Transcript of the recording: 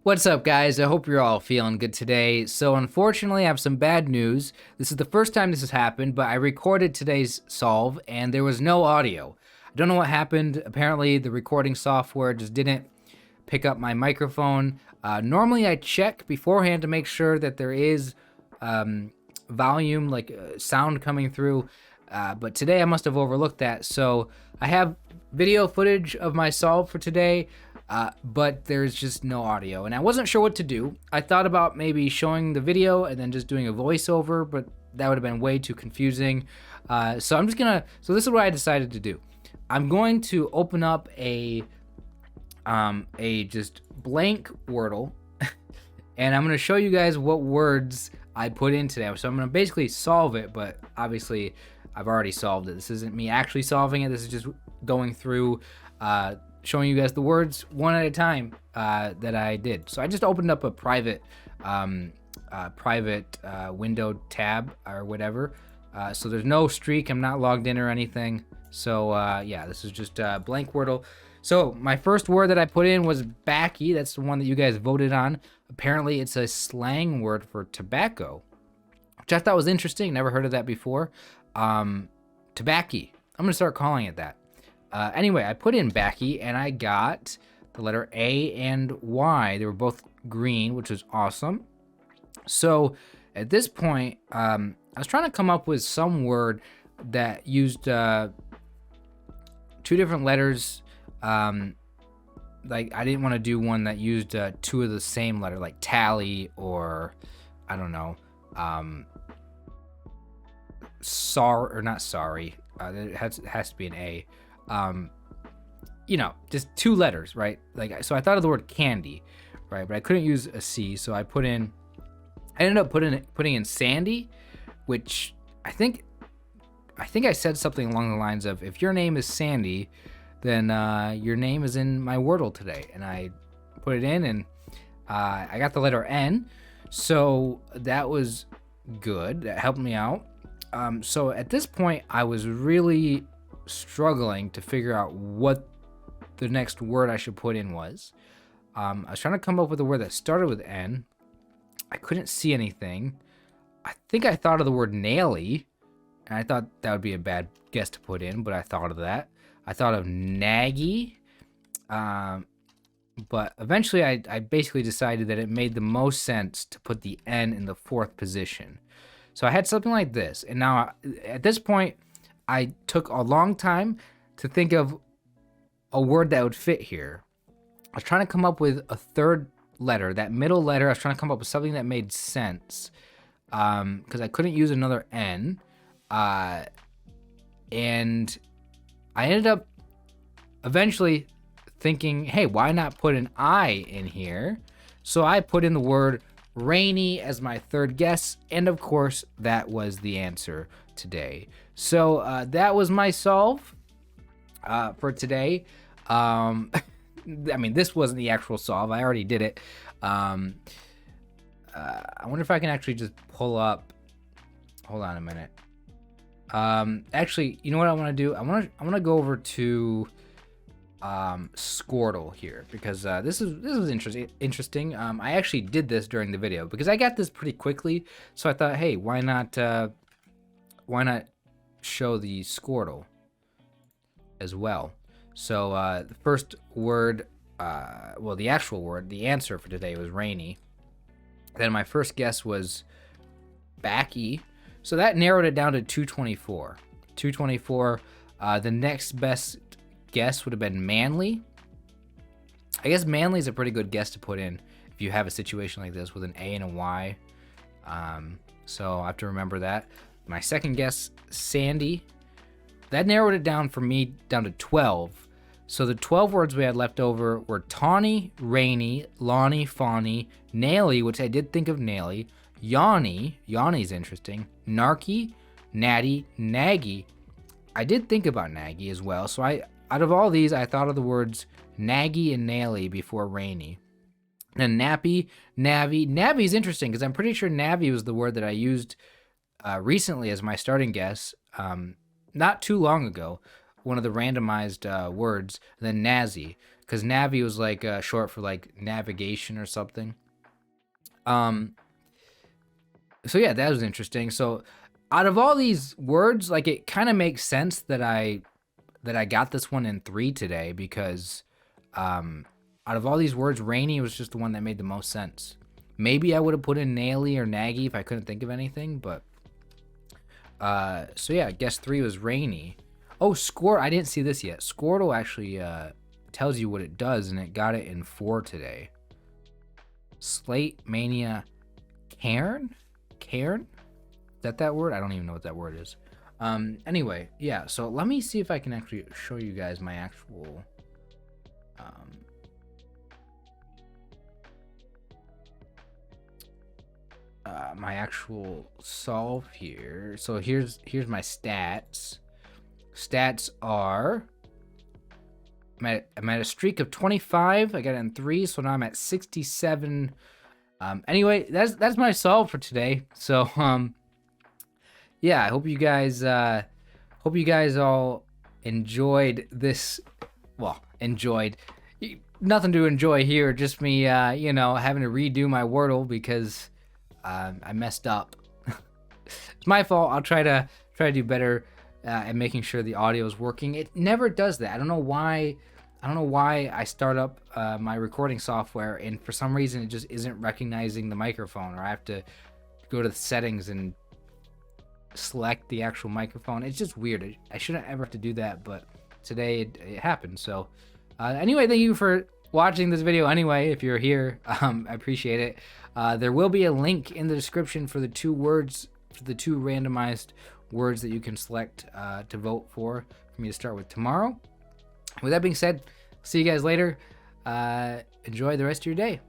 What's up, guys? I hope you're all feeling good today. So, unfortunately, I have some bad news. This is the first time this has happened, but I recorded today's solve and there was no audio. I don't know what happened. Apparently, the recording software just didn't pick up my microphone. Normally, I check beforehand to make sure that there is volume, like sound coming through, but today I must have overlooked that. So, I have video footage of my solve for today. But there's just no audio, and I wasn't sure what to do. I thought about maybe showing the video and then just doing a voiceover, but that would have been way too confusing. So this is what I decided to do. I'm going to open up a just blank Wordle, and I'm gonna show you guys what words I put in today. So I'm gonna basically solve it, but obviously I've already solved it. This isn't me actually solving it. This is just going through. Showing you guys the words one at a time that I did. So I just opened up a private window tab or whatever. So there's no streak. I'm not logged in or anything. So yeah, this is just blank Wordle. So my first word that I put in was backy. That's the one that you guys voted on. Apparently it's a slang word for tobacco, which I thought was interesting. Never heard of that before. Tobacco. I'm gonna start calling it that. Anyway, I put in backy and I got the letter A and Y. They were both green, which was awesome. So at this point, I was trying to come up with some word that used two different letters. Like I didn't want to do one that used two of the same letter, like tally or I don't know, sorry or not sorry. It has to be an A. Just two letters, right? Like, so I thought of the word candy, right? But I couldn't use a C, so I ended up putting in Sandy, which I think I said something along the lines of, if your name is Sandy, then your name is in my Wordle today. And I put it in, and I got the letter N, so that was good. That helped me out. So at this point, I was really struggling to figure out what the next word I should put in was. I was trying to come up with a word that started with N. I couldn't see anything. I think I thought of the word naily, and I thought that would be a bad guess to put in, but I thought of that. I thought of naggy, but eventually I basically decided that it made the most sense to put the N in the fourth position. So I had something like this, and now at this point, I took a long time to think of a word that would fit here. I was trying to come up with a third letter, that middle letter. I was trying to come up with something that made sense because I couldn't use another N. And I ended up eventually thinking, hey, why not put an I in here? So I put in the word rainy as my third guess, and of course, that was the answer today. So that was my solve for today. I mean, this wasn't the actual solve. I already did it. I wonder if I can actually just pull up. Hold on a minute. Actually, you know what I want to do? I want to go over to Scordle here because this was interesting. I actually did this during the video because I got this pretty quickly. So I thought, hey, why not show the Scordle as well? So the first word, the actual word, the answer for today was rainy. Then my first guess was backy. So that narrowed it down to 224. 224. The next best guess would have been manly. I guess manly is a pretty good guess to put in if you have a situation like this with an A and a Y. So I have to remember that. My second guess, sandy. That narrowed it down for me down to 12. So the 12 words we had left over were tawny, rainy, lawny, fawny, naily, which I did think of naily, yawny's interesting, narky, natty, naggy. I did think about naggy as well. So out of all these, I thought of the words naggy and naily before rainy. And nappy, navvy. Navvy is interesting because I'm pretty sure navvy was the word that I used recently as my starting guess, not too long ago. One of the randomized words, then nazi. because Navi was like short for like navigation or something. So yeah, that was interesting. So out of all these words, like it kind of makes sense that I got this one in 3 today, because out of all these words, rainy was just the one that made the most sense. Maybe I would have put in naily or naggy if I couldn't think of anything, but so yeah, guess 3 was rainy. Oh, I didn't see this yet. Scordle actually tells you what it does, and it got it in 4 today. Slate Mania Cairn? Is that word? I don't even know what that word is. Anyway, yeah, so let me see if I can actually show you guys my actual solve here. So here's my stats. Stats are I'm at a streak of 25. I got it in 3, so now I'm at 67. Anyway, that's my solve for today. So yeah, I hope you guys all enjoyed this. Well, enjoyed. Nothing to enjoy here, just me having to redo my Wordle because I messed up. It's my fault. I'll try to do better at making sure the audio is working. It never does that. I don't know why I start up my recording software and for some reason it just isn't recognizing the microphone, or I have to go to the settings and select the actual microphone. It's just weird. I shouldn't ever have to do that, but today it happened. So anyway, thank you for watching this video anyway. If you're here, I appreciate it. There will be a link in the description for the 2 randomized words that you can select to vote for me to start with tomorrow. With that being said, see you guys later. Enjoy the rest of your day.